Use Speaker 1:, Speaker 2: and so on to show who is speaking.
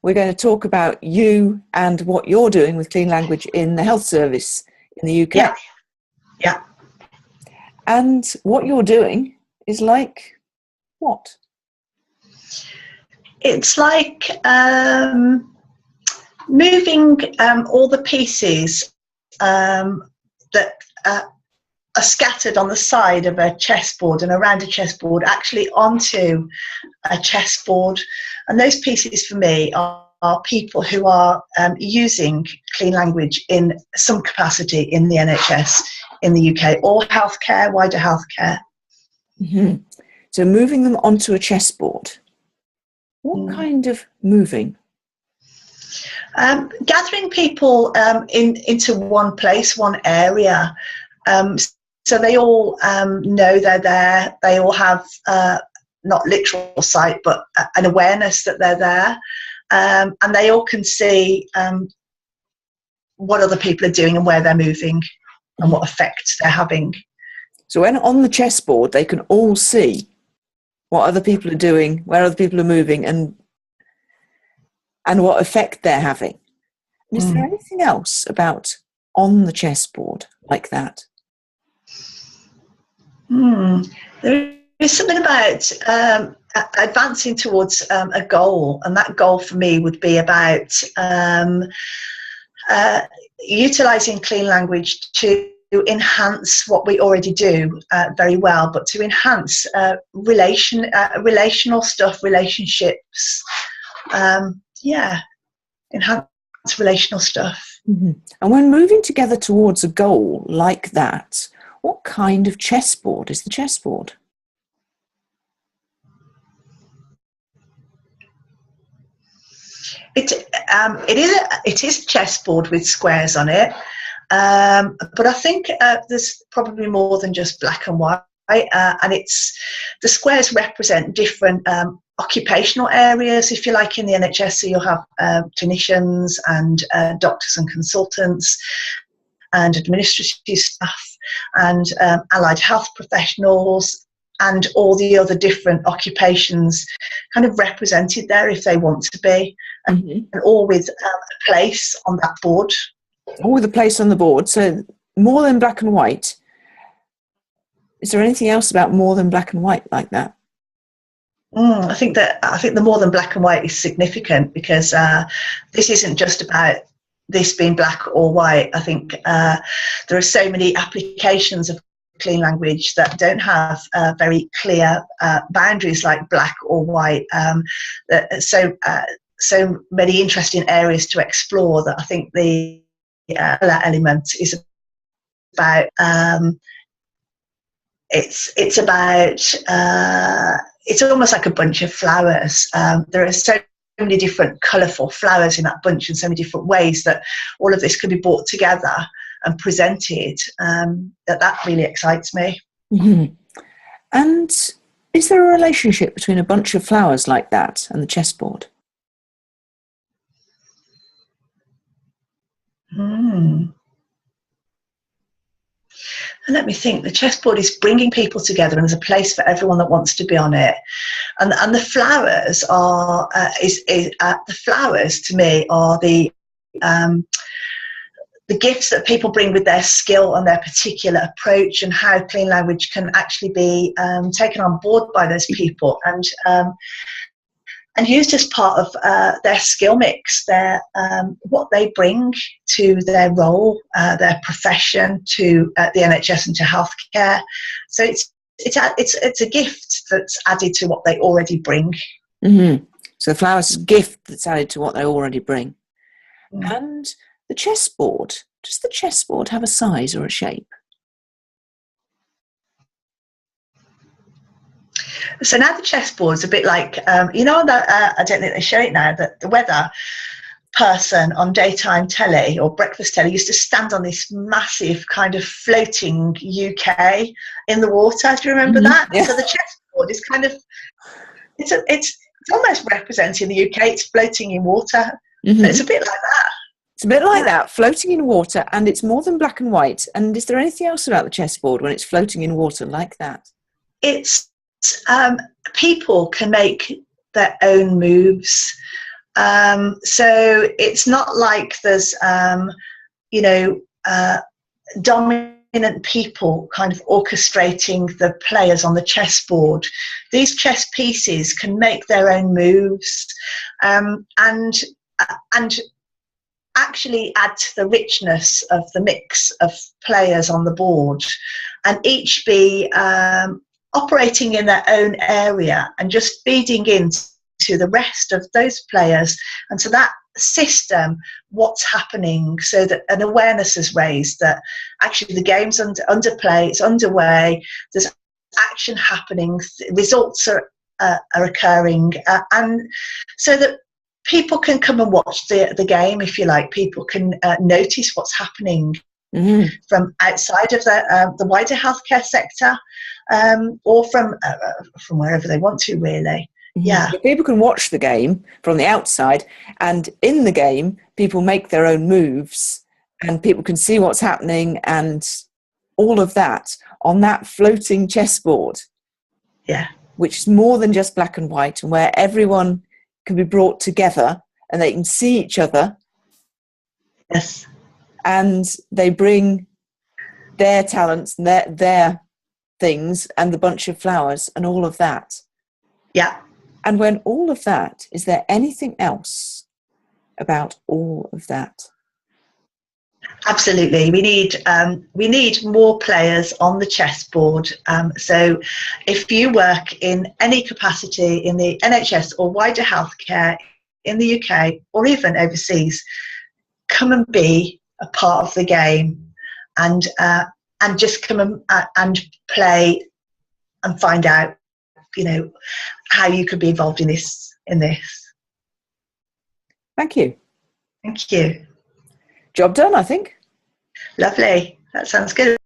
Speaker 1: we're going to talk about you and what you're doing with Clean Language in the health service in the UK.
Speaker 2: Yeah.
Speaker 1: And what you're doing is like what?
Speaker 2: It's like moving all the pieces that are scattered on the side of a chessboard and around a chessboard actually onto a chessboard. And those pieces for me are people who are using Clean Language in some capacity in the NHS in the UK, or healthcare, wider healthcare.
Speaker 1: Mm-hmm. So moving them onto a chessboard. What kind of moving?
Speaker 2: Gathering people into one place, one area. So they all know they're there. They all have not literal sight, but an awareness that they're there. And they all can see what other people are doing and where they're moving and what effect they're having.
Speaker 1: So when on the chessboard, they can all see what other people are doing, where other people are moving, and what effect they're having. Is there anything else about on the chessboard like that?
Speaker 2: There is something about advancing towards a goal, and that goal for me would be about utilising Clean Language to enhance what we already do very well, but to enhance relational stuff, relationships. Enhance relational stuff.
Speaker 1: Mm-hmm. And when moving together towards a goal like that, what kind of chessboard is the chessboard?
Speaker 2: It is a chessboard with squares on it, but I think there's probably more than just black and white, and the squares represent different occupational areas, if you like, in the NHS. So you'll have clinicians and doctors and consultants and administrative staff and allied health professionals and all the other different occupations kind of represented there if they want to be, and all with a place on that board.
Speaker 1: All with a place on the board. So more than black and white. Is there anything else about more than black and white like that?
Speaker 2: I think the more than black and white is significant, because this isn't just about this being black or white. I think there are so many applications of Clean Language that don't have very clear boundaries like black or white. So many interesting areas to explore that I think the that element is about. It's about. It's almost like a bunch of flowers. There are so many different colourful flowers in that bunch, and so many different ways that all of this could be brought together and presented. That really excites me.
Speaker 1: Mm-hmm. And is there a relationship between a bunch of flowers like that and the chessboard?
Speaker 2: And let me think. The chessboard is bringing people together, and there's a place for everyone that wants to be on it. And the flowers are the flowers to me are the gifts that people bring with their skill and their particular approach, and how Clean Language can actually be taken on board by those people and used as part of their skill mix, their what they bring to their role, their profession, to the NHS and to healthcare. So it's a gift that's added to what they already bring.
Speaker 1: Mm-hmm. So the flowers is a gift that's added to what they already bring. And the chessboard, does the chessboard have a size or a shape?
Speaker 2: So now the chessboard's a bit like, I don't think they show it now, that the weather person on daytime telly or breakfast telly used to stand on this massive kind of floating UK in the water. Do you remember that? Yeah. So the chessboard is kind of, it's almost representing the UK. It's floating in water. So it's a bit like that.
Speaker 1: It's a bit like that, floating in water, and it's more than black and white. And is there anything else about the chessboard when it's floating in water like that?
Speaker 2: It's people can make their own moves. So it's not like there's, you know, dominant people kind of orchestrating the players on the chessboard. These chess pieces can make their own moves, and actually add to the richness of the mix of players on the board, and each be operating in their own area and just feeding into the rest of those players and to that system what's happening, so that an awareness is raised that actually the game's under play, it's underway, there's action happening, results are occurring, and so that people can come and watch the game, if you like. People can notice what's happening from outside of the wider healthcare sector, or from wherever they want to, really. Yeah.
Speaker 1: So people can watch the game from the outside, and in the game, people make their own moves, and people can see what's happening, and all of that on that floating chessboard.
Speaker 2: Yeah.
Speaker 1: Which is more than just black and white, and where everyone can be brought together and they can see each other.
Speaker 2: Yes.
Speaker 1: And they bring their talents and their things and the bunch of flowers and all of that.
Speaker 2: Yeah.
Speaker 1: And when all of that, is there anything else about all of that?
Speaker 2: Absolutely. We need more players on the chessboard. So if you work in any capacity in the NHS or wider healthcare in the UK or even overseas, come and be a part of the game, and just come and play and find out, you know, how you could be involved in this.
Speaker 1: Thank you.
Speaker 2: Thank you.
Speaker 1: Job done, I think.
Speaker 2: Lovely. That sounds good.